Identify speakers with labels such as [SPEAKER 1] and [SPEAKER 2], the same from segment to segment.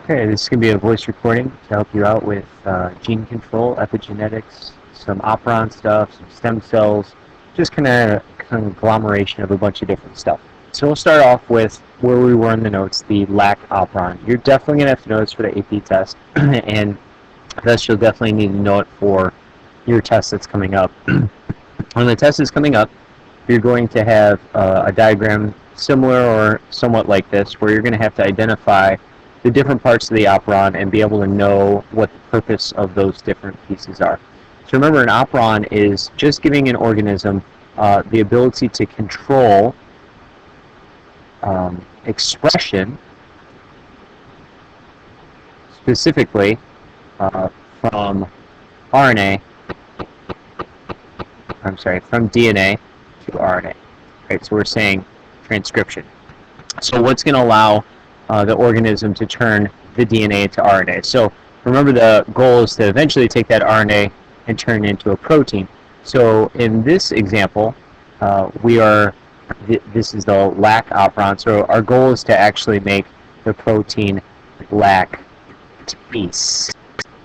[SPEAKER 1] Okay, this is going to be a voice recording to help you out with gene control, epigenetics, some operon stuff, some stem cells, just kind of conglomeration of a bunch of different stuff. So we'll start off with where we were in the notes, the lack operon. You're definitely going to have to know this for the AP test, and thus you'll definitely need to know it for your test that's coming up. When the test is coming up, you're going to have a diagram similar or somewhat like this, where you're going to have to identify the different parts of the operon and be able to know what the purpose of those different pieces are. So remember, an operon is just giving an organism the ability to control expression, specifically from RNA, from DNA to RNA. Right, so we're saying transcription. So what's going to allow the organism to turn the DNA to RNA? So remember, the goal is to eventually take that RNA and turn it into a protein. So in this example, this is the lac operon. So our goal is to actually make the protein lactase.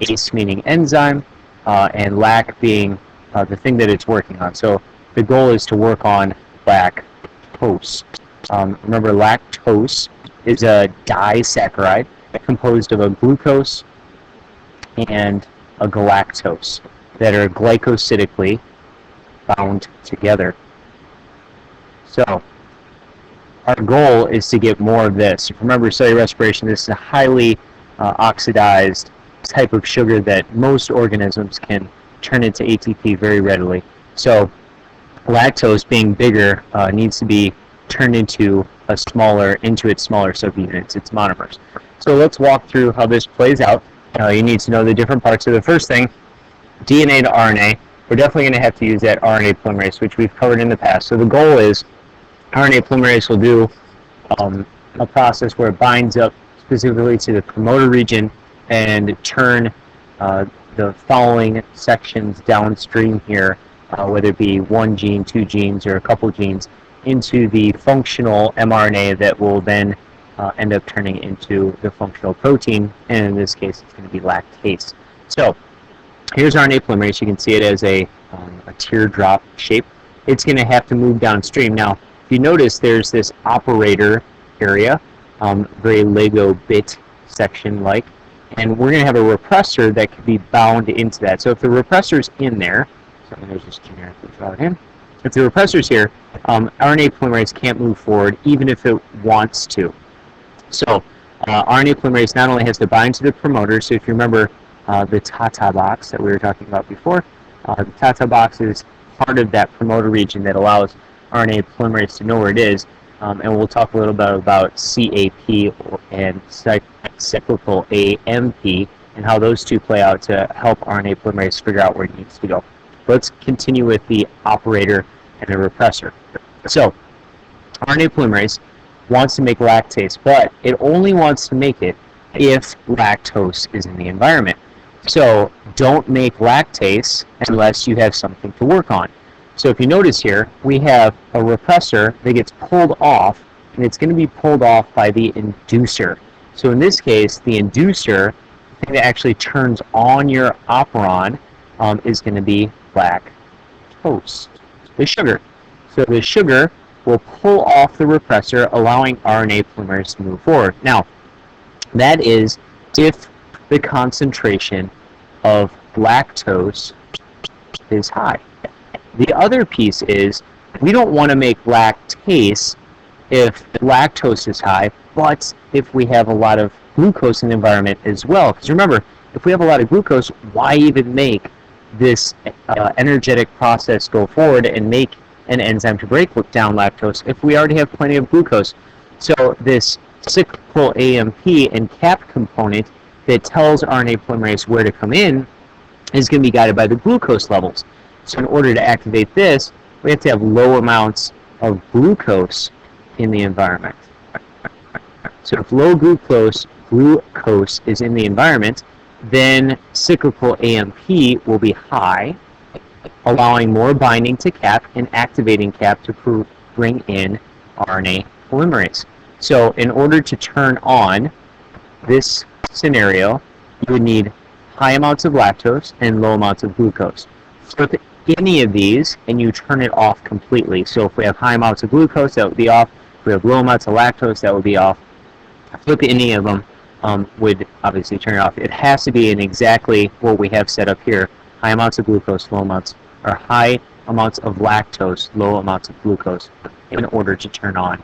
[SPEAKER 1] ACE meaning enzyme, and lac being the thing that it's working on. So the goal is to work on lactose. Remember, lactose is a disaccharide composed of a glucose and a galactose that are glycosidically bound together. So our goal is to get more of this. Remember, cellular respiration, this is a highly oxidized type of sugar that most organisms can turn into ATP very readily. So lactose, being bigger, needs to be turned into its smaller subunits, its monomers. So let's walk through how this plays out. You need to know the different parts of the first thing, DNA to RNA. We're definitely going to have to use that RNA polymerase, which we've covered in the past. So the goal is RNA polymerase will do a process where it binds up specifically to the promoter region and turn the following sections downstream here, whether it be one gene, two genes, or a couple genes, into the functional mRNA that will then end up turning into the functional protein, and in this case it's going to be lactase. So here's RNA polymerase. You can see it as a teardrop shape. It's going to have to move downstream. Now, if you notice, there's this operator area, very Lego bit section like, and we're going to have a repressor that could be bound into that. So if the repressor's in there, so I'm going to just generically draw it in. If the repressor's here, RNA polymerase can't move forward even if it wants to. So RNA polymerase not only has to bind to the promoter, so if you remember the Tata box that we were talking about before, the Tata box is part of that promoter region that allows RNA polymerase to know where it is, and we'll talk a little bit about CAP and cyclical AMP and how those two play out to help RNA polymerase figure out where it needs to go. Let's continue with the operator and the repressor. So RNA polymerase wants to make lactase, but it only wants to make it if lactose is in the environment. So don't make lactase unless you have something to work on. So if you notice here, we have a repressor that gets pulled off, and it's going to be pulled off by the inducer. So in this case, the inducer, the thing that actually turns on your operon, is going to be lactose, the sugar. So the sugar will pull off the repressor, allowing RNA polymerase to move forward. Now, that is if the concentration of lactose is high. The other piece is we don't want to make lactase if lactose is high, but if we have a lot of glucose in the environment as well. Because remember, if we have a lot of glucose, why even make this energetic process go forward and make an enzyme to break down lactose if we already have plenty of glucose? So this cyclical AMP and CAP component that tells RNA polymerase where to come in is going to be guided by the glucose levels. So in order to activate this, we have to have low amounts of glucose in the environment. So if low glucose is in the environment, then cyclical AMP will be high, allowing more binding to CAP and activating CAP to bring in RNA polymerase. So in order to turn on this scenario, you would need high amounts of lactose and low amounts of glucose. Flip any of these and you turn it off completely. So if we have high amounts of glucose, that would be off. If we have low amounts of lactose, that would be off. Flip any of them would obviously turn it off. It has to be in exactly what we have set up here. High amounts of glucose, low amounts, or high amounts of lactose, low amounts of glucose in order to turn on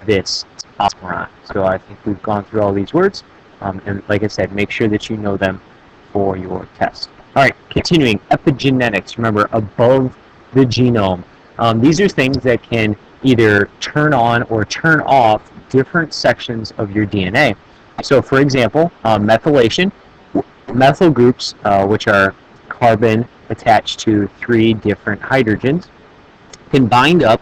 [SPEAKER 1] this operon. So I think we've gone through all these words. And like I said, make sure that you know them for your test. All right, continuing, epigenetics. Remember, above the genome. These are things that can either turn on or turn off different sections of your DNA. So, for example, methylation. Methyl groups, which are carbon attached to 3 different hydrogens, can bind up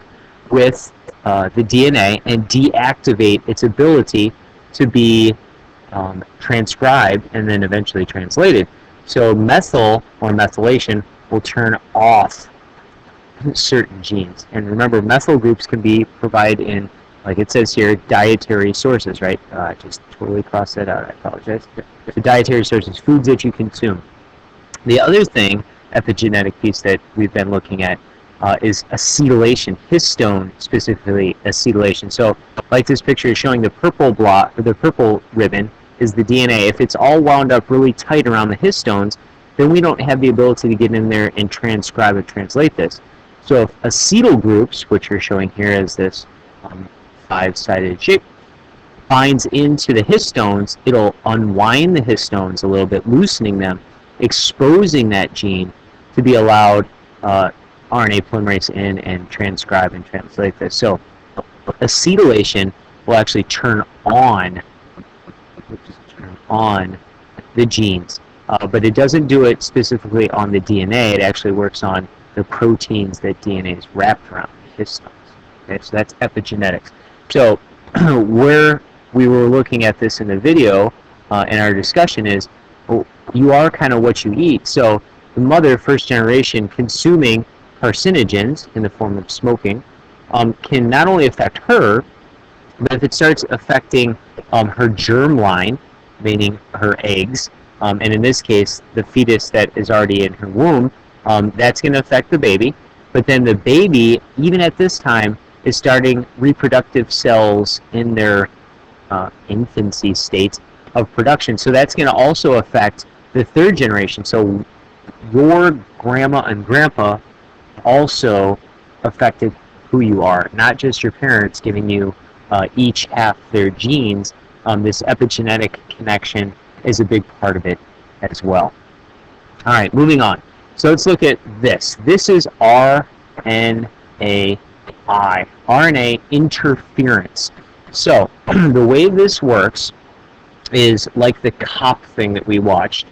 [SPEAKER 1] with the DNA and deactivate its ability to be transcribed and then eventually translated. So methyl or methylation will turn off certain genes. And remember, methyl groups can be provided in, like it says here, dietary sources, right? I just totally crossed that out. I apologize. The dietary sources, foods that you consume. The other thing, epigenetic piece that we've been looking at is acetylation, histone specifically acetylation. So, like this picture is showing, the purple blot, or the purple ribbon, is the DNA. If it's all wound up really tight around the histones, then we don't have the ability to get in there and transcribe and translate this. So if acetyl groups, which are showing here as this 5-sided shape, binds into the histones, it'll unwind the histones a little bit, loosening them, exposing that gene to be allowed RNA polymerase in and transcribe and translate this. So acetylation will actually turn on the genes, but it doesn't do it specifically on the DNA. It actually works on the proteins that DNA is wrapped around, the histones. Okay, so that's epigenetics. So where we were looking at this in the video in our discussion is, well, you are kind of what you eat. So the mother, first generation, consuming carcinogens in the form of smoking can not only affect her, but if it starts affecting her germline, meaning her eggs, and in this case, the fetus that is already in her womb, that's going to affect the baby. But then the baby, even at this time, is starting reproductive cells in their infancy state of production. So that's going to also affect the third generation. So your grandma and grandpa also affected who you are, not just your parents giving you each half their genes. This epigenetic connection is a big part of it as well. All right, moving on. So let's look at this. This is RNAi, RNA interference. So the way this works is like the COP thing that we watched,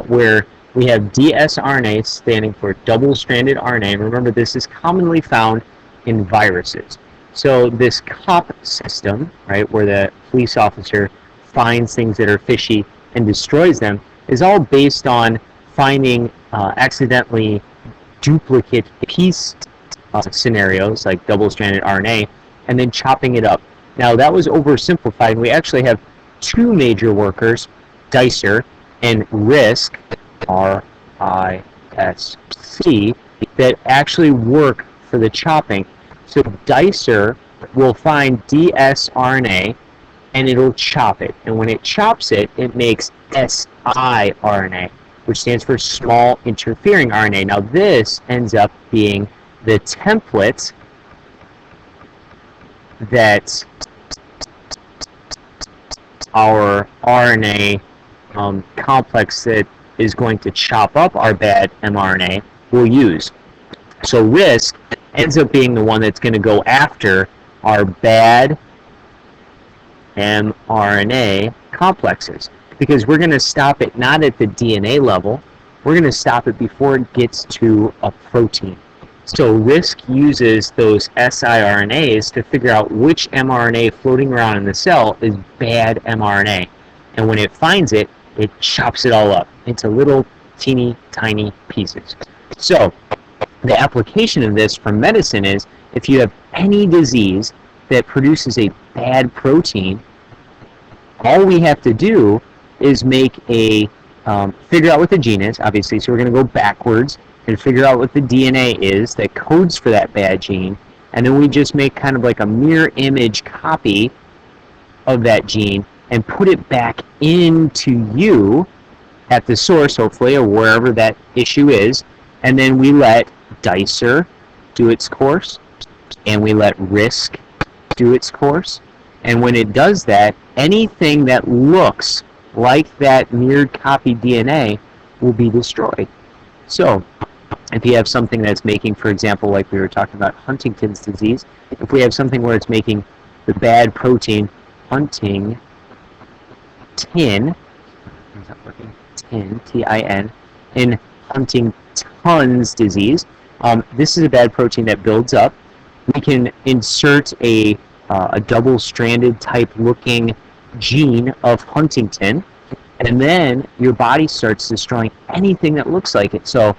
[SPEAKER 1] where we have dsRNA standing for double-stranded RNA. And remember, this is commonly found in viruses. So this COP system, right, where the police officer finds things that are fishy and destroys them, is all based on finding accidentally duplicate piece scenarios, like double-stranded RNA, and then chopping it up. Now, that was oversimplified. We actually have 2 major workers, Dicer and RISC, R-I-S-C, that actually work for the chopping. So Dicer will find dsRNA and it'll chop it. And when it chops it, it makes siRNA, which stands for small interfering RNA. Now this ends up being the template that our RNA complex that is going to chop up our bad mRNA will use. So RISC ends up being the one that's going to go after our bad mRNA complexes, because we're going to stop it not at the DNA level, we're going to stop it before it gets to a protein. So RISC uses those siRNAs to figure out which mRNA floating around in the cell is bad mRNA. And when it finds it, it chops it all up into little teeny tiny pieces. So the application of this for medicine is, if you have any disease that produces a bad protein, All we have to do is make a figure out what the gene is, obviously. So we're going to go backwards and figure out what the DNA is that codes for that bad gene, and then we just make kind of like a mirror image copy of that gene and put it back into you at the source, hopefully, or wherever that issue is, and then we let Dicer do its course, and we let RISC do its course, and when it does that, anything that looks like that mirrored copy DNA will be destroyed. So, if you have something that's making, for example, like we were talking about Huntington's disease, if we have something where it's making the bad protein Huntingtin, Tin, in Huntington's disease, this is a bad protein that builds up. We can insert a double-stranded type looking gene of Huntington, and then your body starts destroying anything that looks like it. So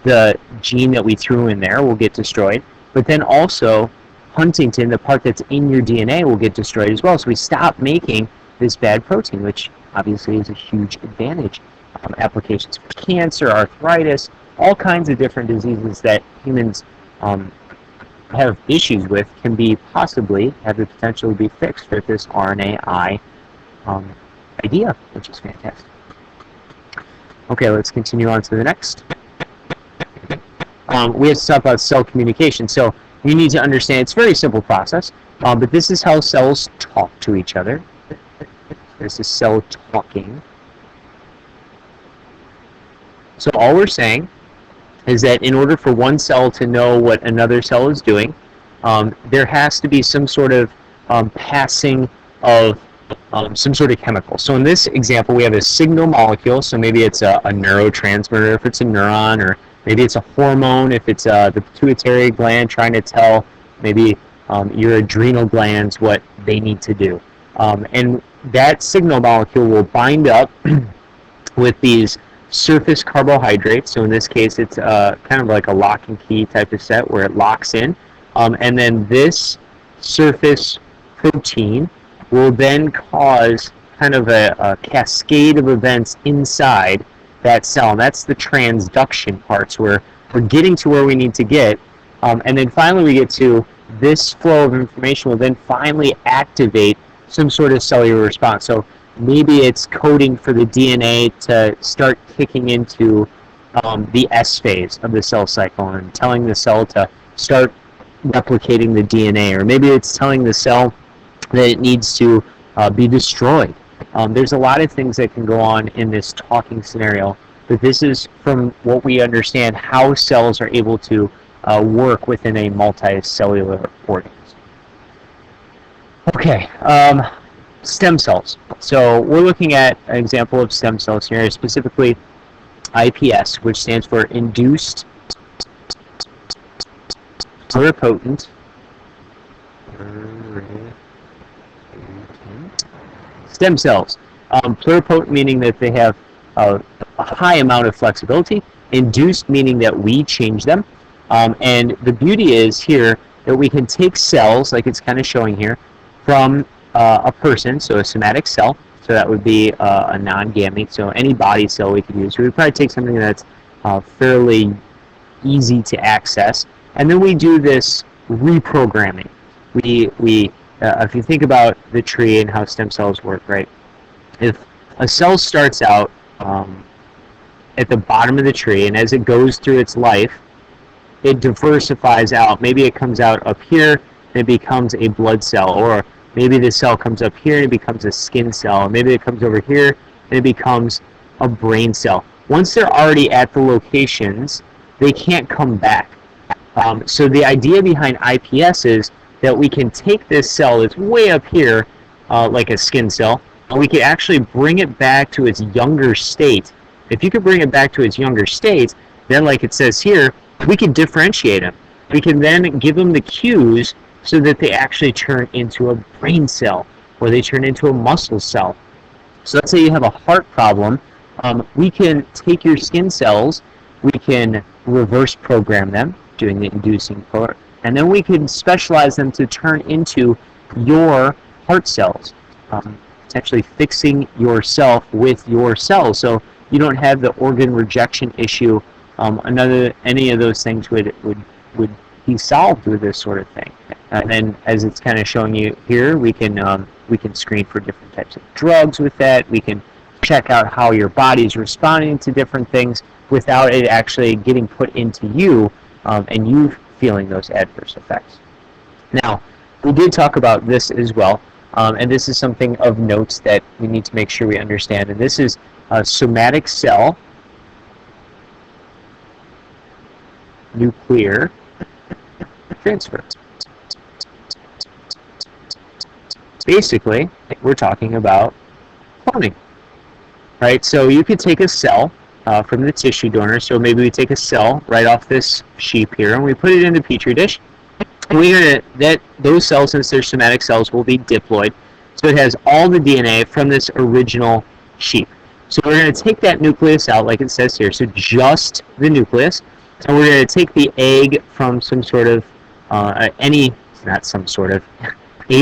[SPEAKER 1] the gene that we threw in there will get destroyed, but then also Huntington, the part that's in your DNA, will get destroyed as well. So we stop making this bad protein, which obviously is a huge advantage. Applications for cancer, arthritis, all kinds of different diseases that humans have issues with can be possibly have the potential to be fixed with this RNAi idea, which is fantastic. Okay, let's continue on to the next. We have to talk about cell communication. So you need to understand, it's a very simple process, but this is how cells talk to each other. This is cell talking. So all we're saying is that in order for one cell to know what another cell is doing, there has to be some sort of passing of some sort of chemical. So in this example, we have a signal molecule. So maybe it's a neurotransmitter if it's a neuron, or maybe it's a hormone if it's the pituitary gland trying to tell maybe your adrenal glands what they need to do. And that signal molecule will bind up with these surface carbohydrates. So in this case, it's kind of like a lock and key type of set where it locks in. And then this surface protein will then cause kind of a cascade of events inside that cell. And that's the transduction parts where we're getting to where we need to get. And then finally we get to this flow of information will then finally activate some sort of cellular response. So maybe it's coding for the DNA to start kicking into the S phase of the cell cycle and telling the cell to start replicating the DNA. Or maybe it's telling the cell that it needs to be destroyed. There's a lot of things that can go on in this talking scenario, but this is, from what we understand, how cells are able to work within a multicellular organism. Okay, stem cells. So we're looking at an example of stem cells here, specifically IPS, which stands for Induced Pluripotent Stem Cells. Pluripotent meaning that they have a high amount of flexibility. Induced meaning that we change them. And the beauty is here that we can take cells, like it's kind of showing here, from a person, so a somatic cell, so that would be a non-gamete, so any body cell we could use. So we'd probably take something that's fairly easy to access, and then we do this reprogramming. If you think about the tree and how stem cells work, right? If a cell starts out at the bottom of the tree, and as it goes through its life, it diversifies out. Maybe it comes out up here, and it becomes a blood cell, or maybe the cell comes up here and it becomes a skin cell, or maybe it comes over here and it becomes a brain cell. Once they're already at the locations, they can't come back. So the idea behind IPS is that we can take this cell that's way up here, like a skin cell, and we can actually bring it back to its younger state. If you could bring it back to its younger state, then like it says here, we can differentiate them. We can then give them the cues so that they actually turn into a brain cell, or they turn into a muscle cell. So let's say you have a heart problem. We can take your skin cells, we can reverse program them, doing the inducing part, and then we can specialize them to turn into your heart cells. potentially fixing yourself with your cells. So you don't have the organ rejection issue. Any of those things would be solved with this sort of thing. And then, as it's kind of showing you here, we can screen for different types of drugs with that. We can check out how your body's responding to different things without it actually getting put into you and you feeling those adverse effects. Now, we did talk about this as well, and this is something of note that we need to make sure we understand. And this is a somatic cell nuclear transfer. Basically, we're talking about cloning, right? So you could take a cell from the tissue donor. So maybe we take a cell right off this sheep here, and we put it in a petri dish. And those cells, since they're somatic cells, will be diploid. So it has all the DNA from this original sheep. So we're going to take that nucleus out, like it says here. So just the nucleus, and we're going to take the egg from some sort of a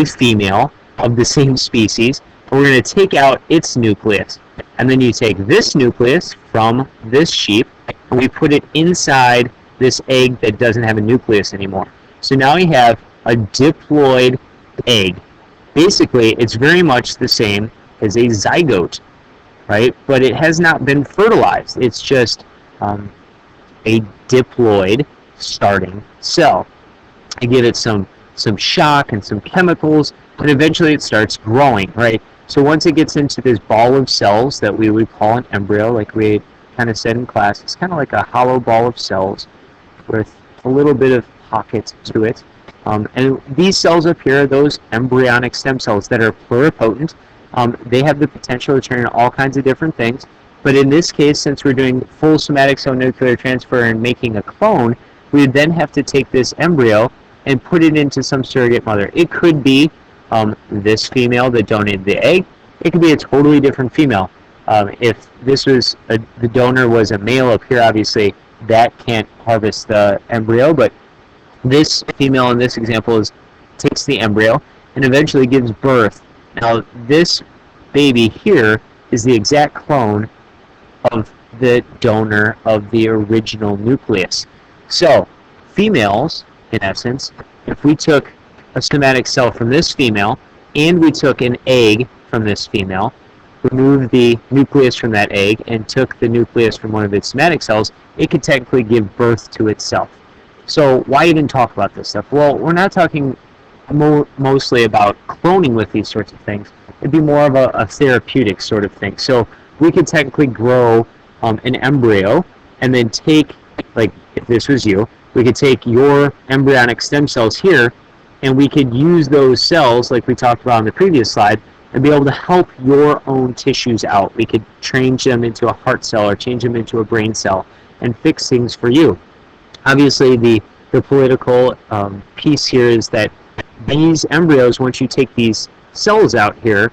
[SPEAKER 1] female of the same species, and we're going to take out its nucleus. And then you take this nucleus from this sheep, and we put it inside this egg that doesn't have a nucleus anymore. So now we have a diploid egg. Basically, it's very much the same as a zygote, right? But it has not been fertilized. It's just a diploid starting cell. I give it some shock and some chemicals, and eventually it starts growing, right? So once it gets into this ball of cells that we would call an embryo, like we kind of said in class, it's kind of like a hollow ball of cells with a little bit of pocket to it. And these cells up here are those embryonic stem cells that are pluripotent. They have the potential to turn into all kinds of different things. But in this case, since we're doing full somatic cell nuclear transfer and making a clone, we would then have to take this embryo and put it into some surrogate mother. It could be this female that donated the egg. It could be a totally different female. If this was the donor was a male up here, obviously that can't harvest the embryo, but this female in this example takes the embryo and eventually gives birth. Now this baby here is the exact clone of the donor of the original nucleus. So females, in essence, if we took a somatic cell from this female and we took an egg from this female, removed the nucleus from that egg and took the nucleus from one of its somatic cells, it could technically give birth to itself. So why even talk about this stuff? Well, we're not talking mostly about cloning with these sorts of things. It'd be more of a therapeutic sort of thing. So we could technically grow an embryo and then take, like if this was you, we could take your embryonic stem cells here and we could use those cells, like we talked about on the previous slide, and be able to help your own tissues out. We could change them into a heart cell or change them into a brain cell and fix things for you. Obviously, the political piece here is that these embryos, once you take these cells out here,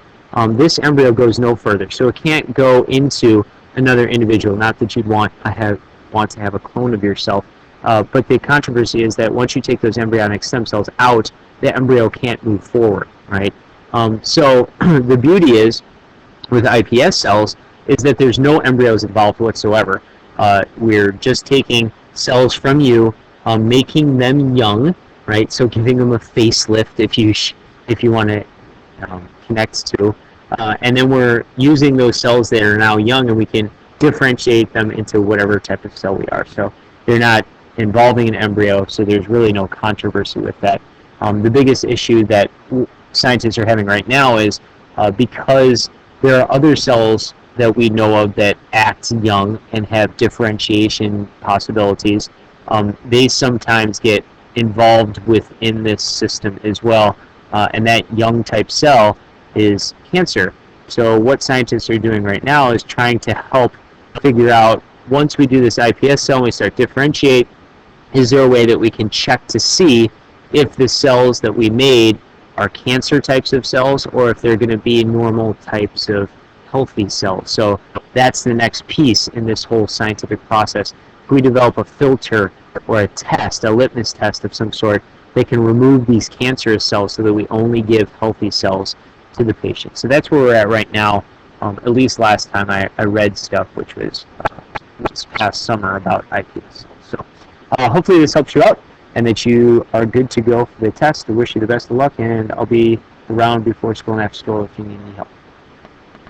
[SPEAKER 1] this embryo goes no further. So it can't go into another individual. Not that you'd want to have a clone of yourself. But the controversy is that once you take those embryonic stem cells out, the embryo can't move forward, right? So the beauty is, with IPS cells, is that there's no embryos involved whatsoever. We're just taking cells from you, making them young, right? So giving them a facelift if you want to connect to, and then we're using those cells that are now young, and we can differentiate them into whatever type of cell we are. So they're not involving an embryo, so there's really no controversy with that. The biggest issue that scientists are having right now is because there are other cells that we know of that act young and have differentiation possibilities, they sometimes get involved within this system as well, and that young type cell is cancer. So what scientists are doing right now is trying to help figure out, once we do this IPS cell and we start differentiate, is there a way that we can check to see if the cells that we made are cancer types of cells or if they're going to be normal types of healthy cells. So that's the next piece in this whole scientific process. If we develop a filter or a test, a litmus test of some sort, that can remove these cancerous cells so that we only give healthy cells, to the patient. So that's where we're at right now. At least last time I read stuff, which was this past summer about IPS. So hopefully this helps you out and that you are good to go for the test. I wish you the best of luck, and I'll be around before school and after school if you need any help.